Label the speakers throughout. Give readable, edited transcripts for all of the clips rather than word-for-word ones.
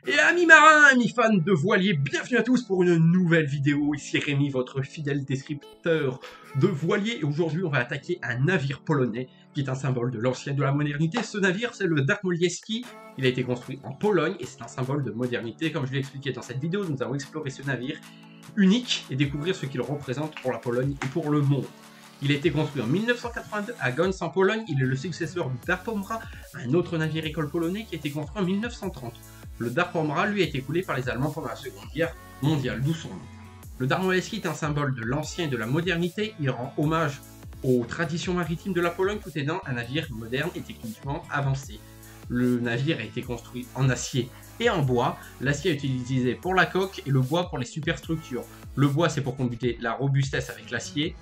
Speaker 1: Et amis marins, amis fans de voiliers, bienvenue à tous pour une nouvelle vidéo. Ici Rémi, votre fidèle descripteur de voiliers. Et aujourd'hui, on va attaquer un navire polonais qui est un symbole de l'ancien et de la modernité. Ce navire, c'est le Darmoleski. Il a été construit en Pologne et c'est un symbole de modernité. Comme je l'ai expliqué dans cette vidéo, nous allons explorer ce navire unique et découvrir ce qu'il représente pour la Pologne et pour le monde. Il a été construit en 1982 à Gdańsk en Pologne. Il est le successeur du Darpomra, un autre navire école polonais qui a été construit en 1930. Le Darpomra, lui, a été coulé par les Allemands pendant la Seconde Guerre mondiale, d'où son nom. Le Darmoleski est un symbole de l'ancien et de la modernité. Il rend hommage aux traditions maritimes de la Pologne tout aidant un navire moderne et techniquement avancé. Le navire a été construit en acier et en bois. L'acier est utilisé pour la coque et le bois pour les superstructures. Le bois, c'est pour combiner la robustesse avec l'acier,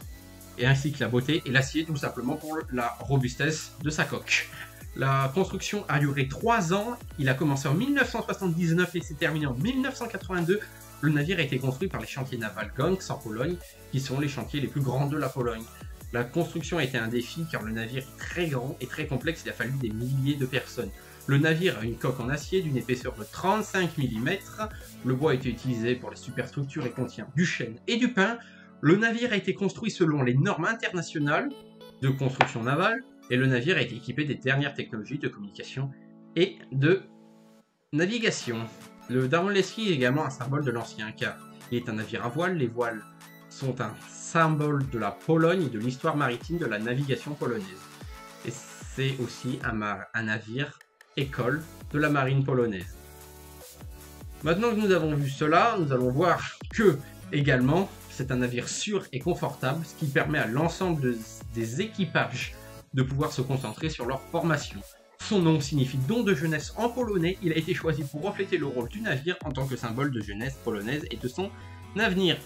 Speaker 1: et ainsi que la beauté, et l'acier tout simplement pour la robustesse de sa coque. La construction a duré 3 ans, il a commencé en 1979 et s'est terminé en 1982. Le navire a été construit par les chantiers navals Gdańsk en Pologne, qui sont les chantiers les plus grands de la Pologne. La construction a été un défi car le navire est très grand et très complexe, il a fallu des milliers de personnes. Le navire a une coque en acier d'une épaisseur de 35 mm, le bois a été utilisé pour les superstructures et contient du chêne et du pin. Le navire a été construit selon les normes internationales de construction navale et le navire a été équipé des dernières technologies de communication et de navigation. Le Darmoleski est également un symbole de l'ancien car il est un navire à voile. Les voiles sont un symbole de la Pologne et de l'histoire maritime de la navigation polonaise. Et c'est aussi un navire école de la marine polonaise. Maintenant que nous avons vu cela, nous allons voir que également c'est un navire sûr et confortable, ce qui permet à l'ensemble des équipages de pouvoir se concentrer sur leur formation. Son nom signifie don de jeunesse en polonais. Il a été choisi pour refléter le rôle du navire en tant que symbole de jeunesse polonaise et de son avenir.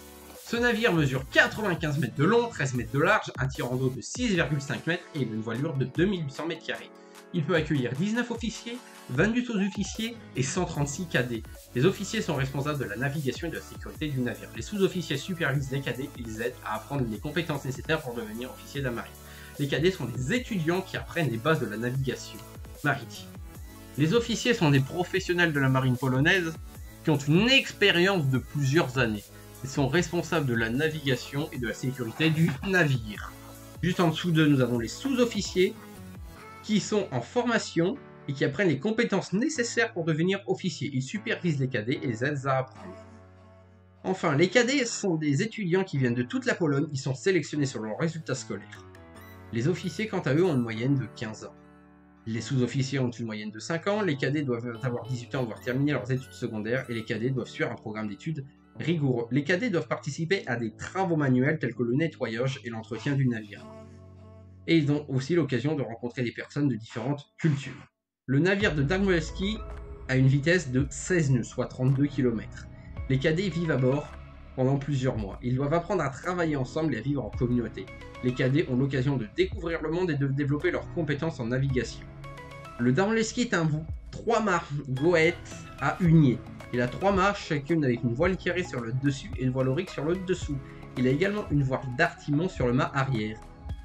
Speaker 1: Ce navire mesure 95 mètres de long, 13 mètres de large, un tirant d'eau de 6,5 mètres et une voilure de 2800 mètres carrés. Il peut accueillir 19 officiers, 22 sous-officiers et 136 cadets. Les officiers sont responsables de la navigation et de la sécurité du navire. Les sous-officiers supervisent les cadets et les aident à apprendre les compétences nécessaires pour devenir officier de la marine. Les cadets sont des étudiants qui apprennent les bases de la navigation maritime. Les officiers sont des professionnels de la marine polonaise qui ont une expérience de plusieurs années. Ils sont responsables de la navigation et de la sécurité du navire. Juste en dessous d'eux, nous avons les sous-officiers qui sont en formation et qui apprennent les compétences nécessaires pour devenir officiers. Ils supervisent les cadets et les aident à apprendre. Enfin, les cadets sont des étudiants qui viennent de toute la Pologne. Ils sont sélectionnés selon leurs résultats scolaires. Les officiers, quant à eux, ont une moyenne de 15 ans. Les sous-officiers ont une moyenne de 5 ans. Les cadets doivent avoir 18 ans, voire terminer leurs études secondaires. Et les cadets doivent suivre un programme d'études rigoureux. Les cadets doivent participer à des travaux manuels tels que le nettoyage et l'entretien du navire. Et ils ont aussi l'occasion de rencontrer des personnes de différentes cultures. Le navire de Darmoleski a une vitesse de 16 nœuds, soit 32 km. Les cadets vivent à bord pendant plusieurs mois. Ils doivent apprendre à travailler ensemble et à vivre en communauté. Les cadets ont l'occasion de découvrir le monde et de développer leurs compétences en navigation. Le Darmoleski est un 3-mâts goélette à hunier. Il a 3 mâts, chacune avec une voile carrée sur le dessus et une voile aurique sur le dessous. Il a également une voile d'artimon sur le mât arrière.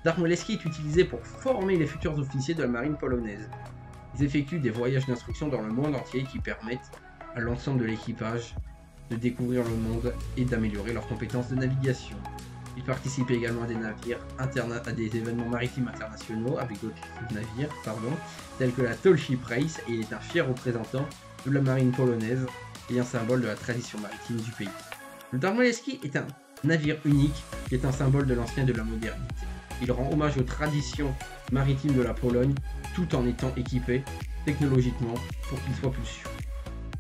Speaker 1: Darmoleski est utilisé pour former les futurs officiers de la marine polonaise. Ils effectuent des voyages d'instruction dans le monde entier qui permettent à l'ensemble de l'équipage de découvrir le monde et d'améliorer leurs compétences de navigation. Ils participent également à des événements maritimes internationaux avec d'autres navires, tels que la Tall Ship Race, et il est un fier représentant de la marine polonaise et un symbole de la tradition maritime du pays. Le Darmoleski est un navire unique qui est un symbole de l'ancien et de la modernité. Il rend hommage aux traditions maritimes de la Pologne tout en étant équipé technologiquement pour qu'il soit plus sûr.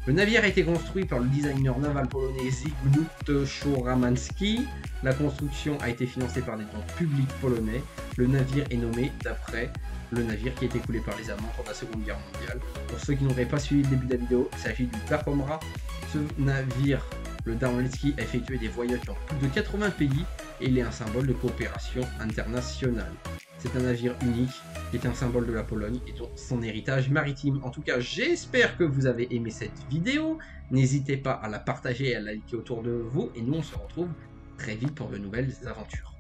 Speaker 1: Le navire a été construit par le designer naval polonais Zygmunt Choramanski. La construction a été financée par des dons publics polonais. Le navire est nommé d'après le navire qui a été coulé par les Allemands pendant la Seconde Guerre mondiale. Pour ceux qui n'auraient pas suivi le début de la vidéo, il s'agit du Darpomra. Ce navire, le Darmoleski, a effectué des voyages dans plus de 80 pays et il est un symbole de coopération internationale. C'est un navire unique qui est un symbole de la Pologne et de son héritage maritime. En tout cas, j'espère que vous avez aimé cette vidéo. N'hésitez pas à la partager et à la liker autour de vous. Et nous, on se retrouve très vite pour de nouvelles aventures.